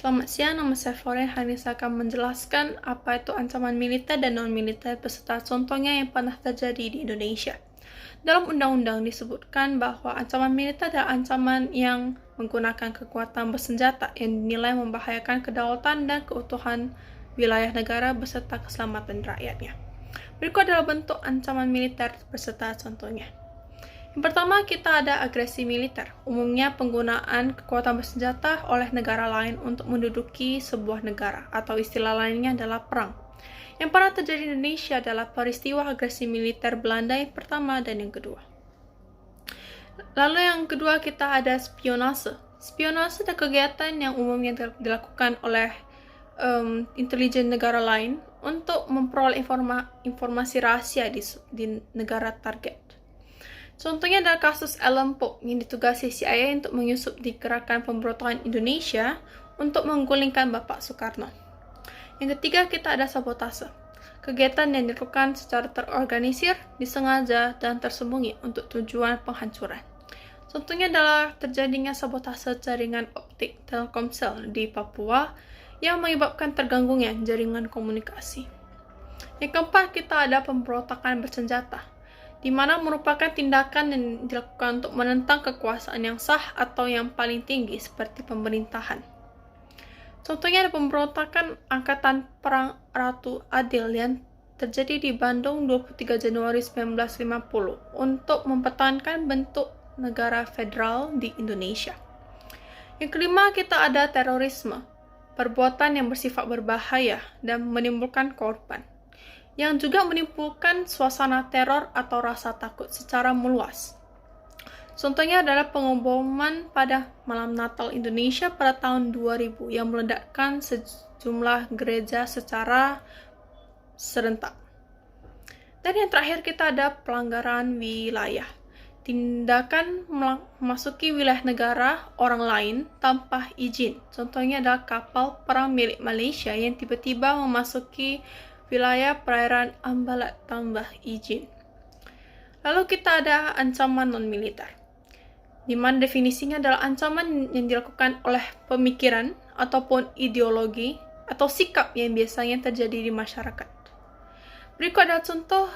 Selamat siang, nama saya Floren. Hari ini saya akan menjelaskan apa itu ancaman militer dan non-militer beserta contohnya yang pernah terjadi di Indonesia. Dalam undang-undang disebutkan bahwa ancaman militer adalah ancaman yang menggunakan kekuatan bersenjata yang dinilai membahayakan kedaulatan dan keutuhan wilayah negara beserta keselamatan rakyatnya. Berikut adalah bentuk ancaman militer beserta contohnya. Yang pertama, kita ada agresi militer, umumnya penggunaan kekuatan bersenjata oleh negara lain untuk menduduki sebuah negara, atau istilah lainnya adalah perang. Yang pernah terjadi di Indonesia adalah peristiwa agresi militer Belanda yang pertama dan yang kedua. Lalu yang kedua kita ada spionase. Spionase adalah kegiatan yang umumnya dilakukan oleh intelijen negara lain untuk memperoleh informasi rahasia di negara target. Contohnya adalah kasus Alan Poe yang ditugasi CIA untuk menyusup di gerakan pemberontakan Indonesia untuk menggulingkan Bapak Soekarno. Yang ketiga kita ada sabotase. Kegiatan yang dilakukan secara terorganisir, disengaja, dan tersembunyi untuk tujuan penghancuran. Contohnya adalah terjadinya sabotase jaringan optik Telkomsel di Papua yang menyebabkan terganggunya jaringan komunikasi. Yang keempat kita ada pemberontakan bersenjata, di mana merupakan tindakan yang dilakukan untuk menentang kekuasaan yang sah atau yang paling tinggi seperti pemerintahan. Contohnya ada pemberontakan Angkatan Perang Ratu Adil yang terjadi di Bandung 23 Januari 1950 untuk mempertahankan bentuk negara federal di Indonesia. Yang kelima kita ada terorisme, perbuatan yang bersifat berbahaya dan menimbulkan korban, yang juga menimbulkan suasana teror atau rasa takut secara meluas. Contohnya adalah pengeboman pada malam Natal Indonesia pada tahun 2000 yang meledakkan sejumlah gereja secara serentak. Dan yang terakhir kita ada pelanggaran wilayah, tindakan memasuki wilayah negara orang lain tanpa izin. Contohnya adalah kapal perang milik Malaysia yang tiba-tiba memasuki wilayah perairan Ambalat tanpa izin. Lalu kita ada ancaman non-militer, di mana definisinya adalah ancaman yang dilakukan oleh pemikiran ataupun ideologi atau sikap yang biasanya terjadi di masyarakat. Berikut adalah contoh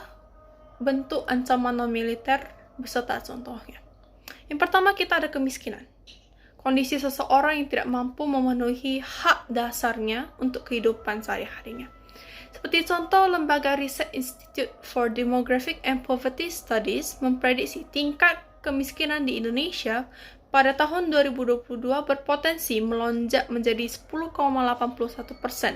bentuk ancaman non-militer beserta contohnya. Yang pertama kita ada kemiskinan. Kondisi seseorang yang tidak mampu memenuhi hak dasarnya untuk kehidupan sehari-harinya. Seperti contoh, lembaga riset Institute for Demographic and Poverty Studies memprediksi tingkat kemiskinan di Indonesia pada tahun 2022 berpotensi melonjak menjadi 10,81%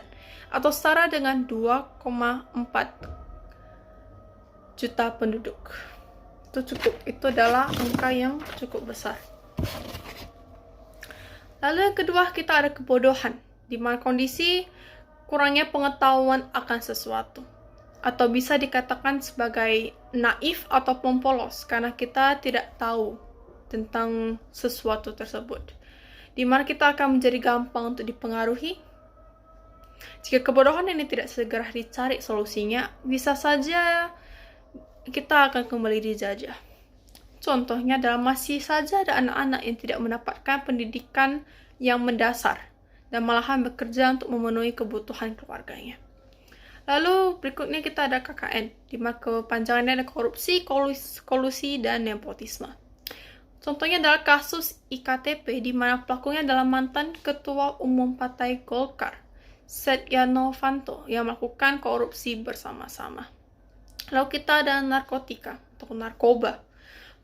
atau setara dengan 2,4 juta penduduk. Itu adalah angka yang cukup besar. Lalu yang kedua kita ada kebodohan, di mana kondisi kurangnya pengetahuan akan sesuatu, atau bisa dikatakan sebagai naif atau polos karena kita tidak tahu tentang sesuatu tersebut, di mana kita akan menjadi gampang untuk dipengaruhi. Jika kebodohan ini tidak segera dicari solusinya, bisa saja kita akan kembali dijajah. Contohnya adalah masih saja ada anak-anak yang tidak mendapatkan pendidikan yang mendasar dan malahan bekerja untuk memenuhi kebutuhan keluarganya. Lalu berikutnya kita ada KKN, di mana kepanjangannya ada korupsi, kolusi, dan nepotisme. Contohnya adalah kasus IKTP, di mana pelakunya adalah mantan Ketua Umum Partai Golkar, Setia Novanto, yang melakukan korupsi bersama-sama. Lalu kita ada narkotika atau narkoba,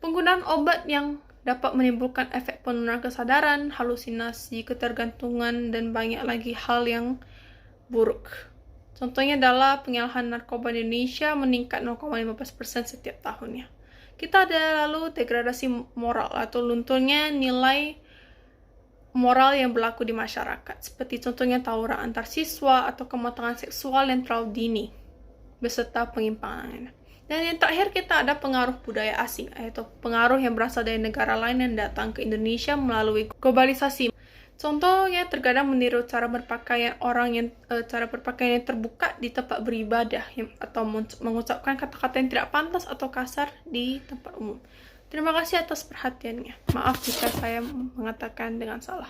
penggunaan obat yang dapat menimbulkan efek penurunan kesadaran, halusinasi, ketergantungan, dan banyak lagi hal yang buruk. Contohnya adalah penyalahan narkoba di Indonesia meningkat 0,15% setiap tahunnya. Kita ada lalu degradasi moral atau lunturnya nilai moral yang berlaku di masyarakat, seperti contohnya tawuran antar siswa atau kematangan seksual yang terlalu dini, beserta penyimpangan. Dan yang terakhir kita ada pengaruh budaya asing, yaitu pengaruh yang berasal dari negara lain yang datang ke Indonesia melalui globalisasi. Contohnya terkadang meniru cara berpakaian yang terbuka di tempat beribadah atau mengucapkan kata-kata yang tidak pantas atau kasar di tempat umum. Terima kasih atas perhatiannya. Maaf jika saya mengatakan dengan salah.